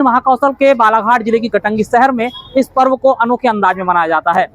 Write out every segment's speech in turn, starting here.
महाकौशल के बालाघाट जिले की कटंगी शहर में इस पर्व को अनोखे अंदाज में मनाया जाता है।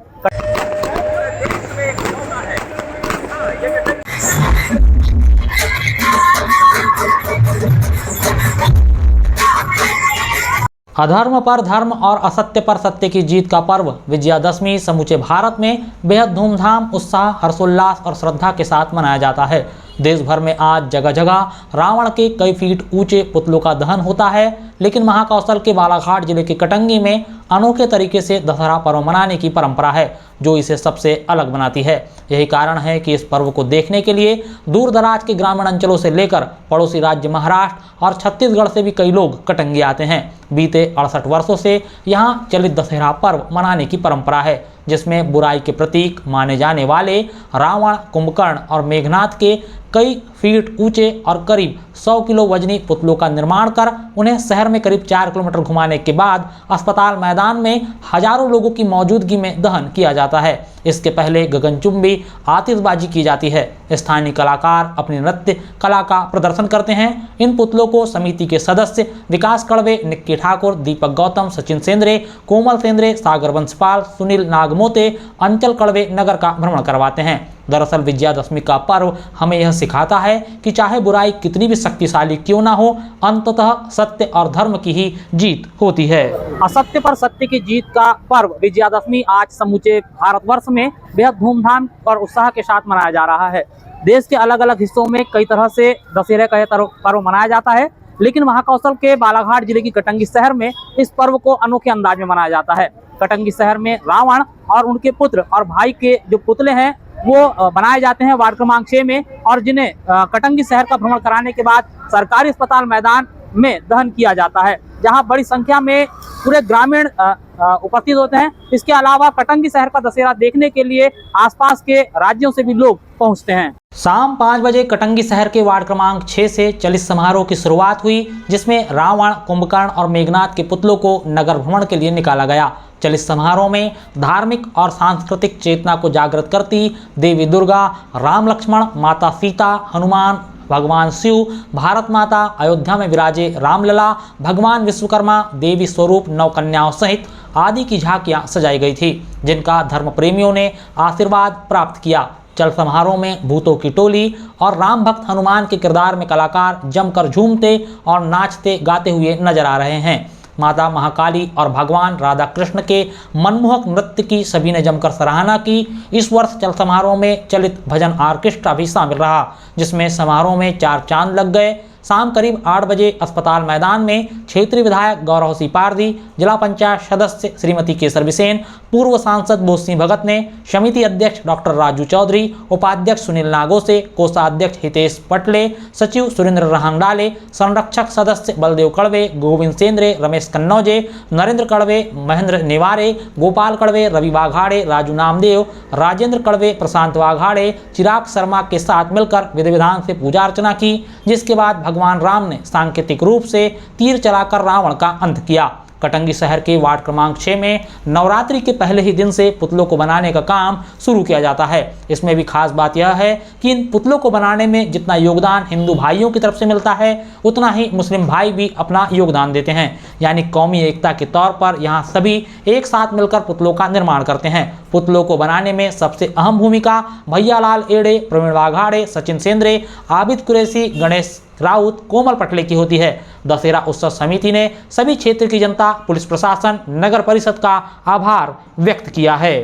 अधर्म पर धर्म और असत्य पर सत्य की जीत का पर्व विजयादशमी समूचे भारत में बेहद धूमधाम, उत्साह, हर्षोल्लास और श्रद्धा के साथ मनाया जाता है। देश भर में आज जगह जगह रावण के कई फीट ऊंचे पुतलों का दहन होता है, लेकिन महाकौशल के बालाघाट जिले के कटंगी में अनोखे तरीके से दशहरा पर्व मनाने की परंपरा है, जो इसे सबसे अलग बनाती है। यही कारण है कि इस पर्व को देखने के लिए दूर दराज के ग्रामीण अंचलों से लेकर पड़ोसी राज्य महाराष्ट्र और छत्तीसगढ़ से भी कई लोग कटंगी आते हैं। बीते 68 वर्षों से यहाँ चलित दशहरा पर्व मनाने की परंपरा है, जिसमें बुराई के प्रतीक माने जाने वाले रावण, कुंभकर्ण और मेघनाथ के कई फीट ऊंचे और करीब 100 किलो वजनी पुतलों का निर्माण कर उन्हें शहर में करीब 4 किलोमीटर घुमाने के बाद अस्पताल मैदान में हजारों लोगों की मौजूदगी में दहन किया जाता है। इसके पहले गगनचुंबी आतिशबाजी की जाती है। स्थानीय कलाकार अपनी नृत्य कला का प्रदर्शन करते हैं। इन पुतलों को समिति के सदस्य विकास कड़वे, निक्की ठाकुर, दीपक गौतम, सचिन सेंद्रे, कोमल सेंद्रे, सागर वंशपाल, सुनील नागमोते, अंचल कड़वे नगर का भ्रमण करवाते हैं। दरअसल विजयादशमी का पर्व हमें यह सिखाता है कि चाहे बुराई कितनी भी शक्तिशाली क्यों ना हो, अंततः सत्य और धर्म की ही जीत होती है। असत्य पर सत्य की जीत का पर्व विजयादशमी आज समूचे भारतवर्ष में बेहद धूमधाम और उत्साह के साथ मनाया जा रहा है। देश के अलग अलग हिस्सों में कई तरह से दशहरे का यह पर्व मनाया जाता है, लेकिन महाकौशल के बालाघाट जिले की कटंगी शहर में इस पर्व को अनोखे अंदाज में मनाया जाता है। कटंगी शहर में रावण और उनके पुत्र और भाई के जो पुतले हैं वो बनाए जाते हैं वार्ड क्रमांक 6 में, और जिन्हें कटंगी शहर का भ्रमण कराने के बाद सरकारी अस्पताल मैदान में दहन किया जाता है, जहां बड़ी संख्या में पूरे ग्रामीण उपस्थित होते हैं। इसके अलावा कटंगी शहर का दशहरा देखने के लिए आसपास के राज्यों से भी लोग पहुंचते हैं। शाम 5 बजे कटंगी शहर के वार्ड क्रमांक 6 से चलित समारोह की शुरुआत हुई, जिसमें रावण, कुंभकर्ण और मेघनाथ के पुतलों को नगर भ्रमण के लिए निकाला गया। चलित समारोह में धार्मिक और सांस्कृतिक चेतना को जागृत करती देवी दुर्गा, राम लक्ष्मण, माता सीता, हनुमान, भगवान शिव, भारत माता, अयोध्या में विराजे रामलला, भगवान विश्वकर्मा, देवी स्वरूप, नौ कन्याओं सहित आदि की झांकियां सजाई गई थी, जिनका धर्म प्रेमियों ने आशीर्वाद प्राप्त किया। चल समारोह में भूतों की टोली और राम भक्त हनुमान के किरदार में कलाकार जमकर झूमते और नाचते गाते हुए नजर आ रहे हैं। माता महाकाली और भगवान राधा कृष्ण के मनमोहक नृत्य की सभी ने जमकर सराहना की। इस वर्ष चल समारोह में चलित भजन ऑर्केस्ट्रा भी शामिल रहा, जिसमें समारोह में 4 चांद लग गए। शाम करीब 8 बजे अस्पताल मैदान में क्षेत्रीय विधायक गौरव सिंह पारदी, जिला पंचायत सदस्य श्रीमती केसर बिसेन, पूर्व सांसद बोध सिंह भगत ने, समिति अध्यक्ष डॉक्टर राजू चौधरी, उपाध्यक्ष सुनील नागोसे, कोषाध्यक्ष हितेश पटले, सचिव सुरेंद्र रहांगडाले, संरक्षक सदस्य बलदेव कड़वे, गोविंद सेंद्रे, रमेश कन्नौजे, नरेंद्र कड़वे, महेंद्र निवारे, गोपाल कड़वे, रवि वाघाड़े, राजू नामदेव, राजेंद्र कड़वे, प्रशांत वाघाड़े, चिराग शर्मा के साथ मिलकर विधि विधान से पूजा अर्चना की, जिसके बाद भगवान राम ने सांकेतिक रूप से तीर चलाकर रावण का अंत किया। कटंगी शहर के वार्ड क्रमांक 6 में नवरात्रि के पहले ही दिन से पुतलों को बनाने का काम शुरू किया जाता है। इसमें भी खास बात यह है कि इन पुतलों को बनाने में जितना योगदान हिंदू भाइयों की तरफ से मिलता है, उतना ही मुस्लिम भाई भी अपना योगदान देते हैं। यानी कौमी एकता के तौर पर यहाँ सभी एक साथ मिलकर पुतलों का निर्माण करते हैं। पुतलों को बनाने में सबसे अहम भूमिका भैयालाल एड़े, प्रवीण वाघाड़े, सचिन सेंद्रे, आबिद कुरैशी, गणेश राउत, कोमल पटले की होती है। दशहरा उत्सव समिति ने सभी क्षेत्र की जनता, पुलिस प्रशासन, नगर परिषद का आभार व्यक्त किया है।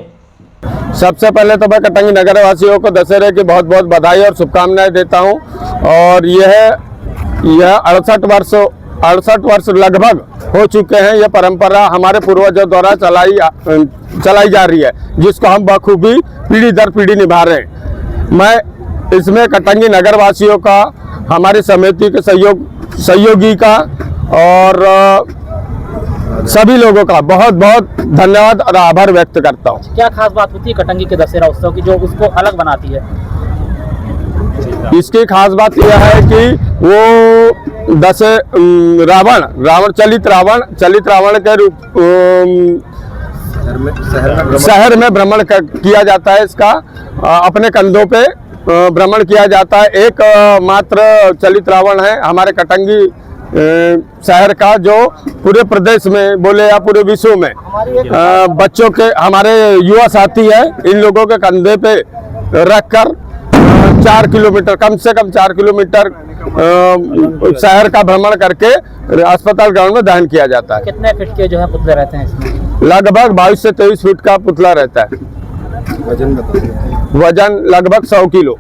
सबसे पहले तो मैं कटंगी नगर वासियों को दशहरे की बहुत बहुत बधाई और शुभकामनाएं देता हूं। और यह 68 वर्ष लगभग हो चुके हैं। यह परंपरा हमारे पूर्वजों द्वारा चलाई जा रही है, जिसको हम बखूबी पीढ़ी दर पीढ़ी निभा रहे हैं। मैं इसमें कटंगी नगर वासियों का, हमारी समिति के सहयोगी का और सभी लोगों का बहुत बहुत धन्यवाद और आभार व्यक्त करता हूँ। क्या खास बात होती है कटंगी के दशहरा उत्सव की जो उसको अलग बनाती है? इसकी खास बात यह है कि वो चलित रावण के रूप शहर में भ्रमण किया जाता है। इसका अपने कंधों पे भ्रमण किया जाता है। एक मात्र चलित रावण है हमारे कटंगी शहर का, जो पूरे प्रदेश में बोले या पूरे विश्व में बच्चों के, हमारे युवा साथी है, इन लोगों के कंधे पे रखकर 4 किलोमीटर, कम से कम 4 किलोमीटर शहर का भ्रमण करके अस्पताल ग्राउंड में दहन किया जाता है। कितने फीट के जो है पुतले रहते हैं इसमें? लगभग 22 से 23 फीट का पुतला रहता है। वजन लगभग 100 किलो।